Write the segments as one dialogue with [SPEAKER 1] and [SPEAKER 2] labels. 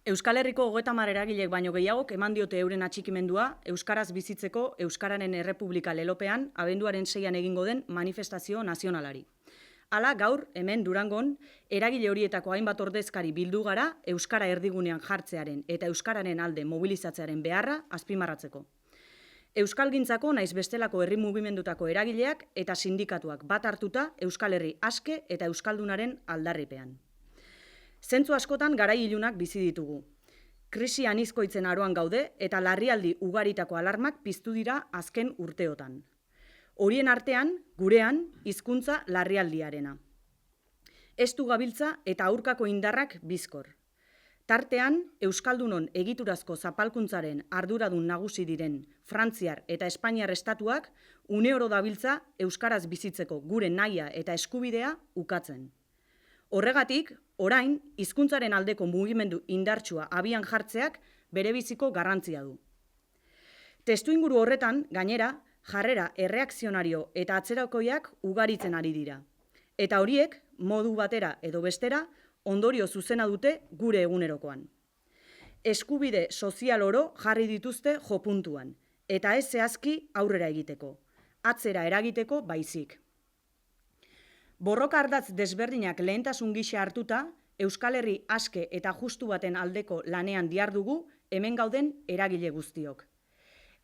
[SPEAKER 1] Euskal Herriko 30 eragilek baino gehiagok eman diote euren atxikimendua euskaraz bizitzeko Euskararen Errepublika lelopean abenduaren 6an egingo den manifestazio nazionalari. Hala, gaur, hemen Durangon, eragile horietako hainbat ordezkari bildu gara euskara erdigunean jartzearen eta euskararen alde mobilizatzearen beharra azpimarratzeko. Euskalgintzako naiz bestelako herri mugimendutako eragileak eta sindikatuak bat hartuta Euskal Herri aske eta euskaldunaren aldarripean. Zentzu askotan garai ilunak bizi ditugu. Krisi anizkoitzen aroan gaude eta larrialdi ugaritako alarmak piztu dira azken urteotan. Horien artean, gurean, hizkuntza larrialdiarena. Estu gabiltza eta aurkako indarrak bizkor. Tartean, euskaldunon egiturazko zapalkuntzaren arduradun nagusi diren Frantziar eta Espainiar estatuak uneoro dabiltza euskaraz bizitzeko gure nahia eta eskubidea ukatzen. Horregatik, orain, hizkuntzaren aldeko mugimendu indartsua abian jartzeak berebiziko garrantzia du. Testuinguru horretan, gainera, jarrera erreakzionario eta atzerakoiak ugaritzen ari dira. Eta horiek, modu batera edo bestera, ondorio zuzena dute gure egunerokoan. Eskubide sozial oro jarri dituzte jopuntuan, eta ez zehazki aurrera egiteko, atzera eragiteko baizik. Borroka ardatz desberdinak lehentasun gisa hartuta, Euskal Herri aske eta justu baten aldeko lanean dihardugu hemen gauden eragile guztiok.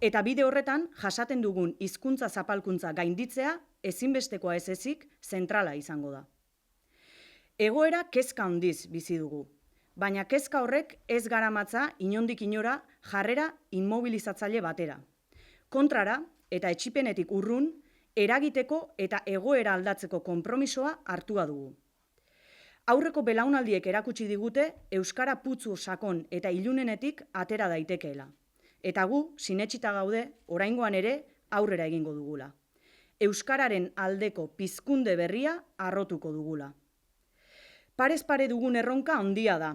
[SPEAKER 1] Eta bide horretan jasaten dugun hizkuntza zapalkuntza gainditzea ezinbestekoa ez ezik zentrala izango da. Egoera kezka handiz bizi dugu, baina kezka horrek ez garamatza inondik inora jarrera inmobilizatzaile batera. Kontrara eta etsipenetik urrun, eragiteko eta egoera aldatzeko konpromisoa hartua dugu. Aurreko belaunaldiek erakutsi digute euskara putzu sakon eta ilunenetik atera daitekeela. Eta gu, sinetsita gaude, oraingoan ere aurrera egingo dugula. Euskararen aldeko pizkunde berria harrotuko dugula. Parez pare dugun erronka handia da,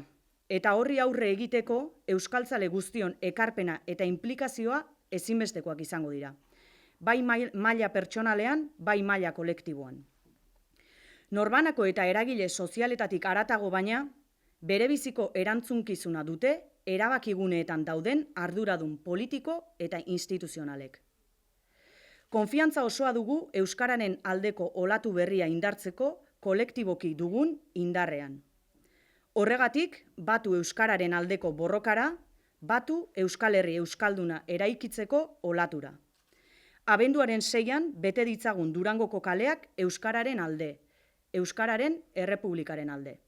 [SPEAKER 1] eta horri aurre egiteko euskaltzale guztion ekarpena eta inplikazioa ezinbestekoak izango dira. Bai maila pertsonalean, bai maila kolektiboan. Norbanako eta eragile sozialetatik haratago baina, berebiziko erantzunkizuna dute erabakiguneetan dauden arduradun politiko eta instituzionalek. Konfiantza osoa dugu euskararen aldeko olatu berria indartzeko kolektiboki dugun indarrean. Horregatik, batu euskararen aldeko borrokara, batu Euskal Herri euskalduna eraikitzeko olatura. Abenduaren 6an bete ditzagun Durangoko kaleak euskararen alde, Euskararen Errepublikaren alde.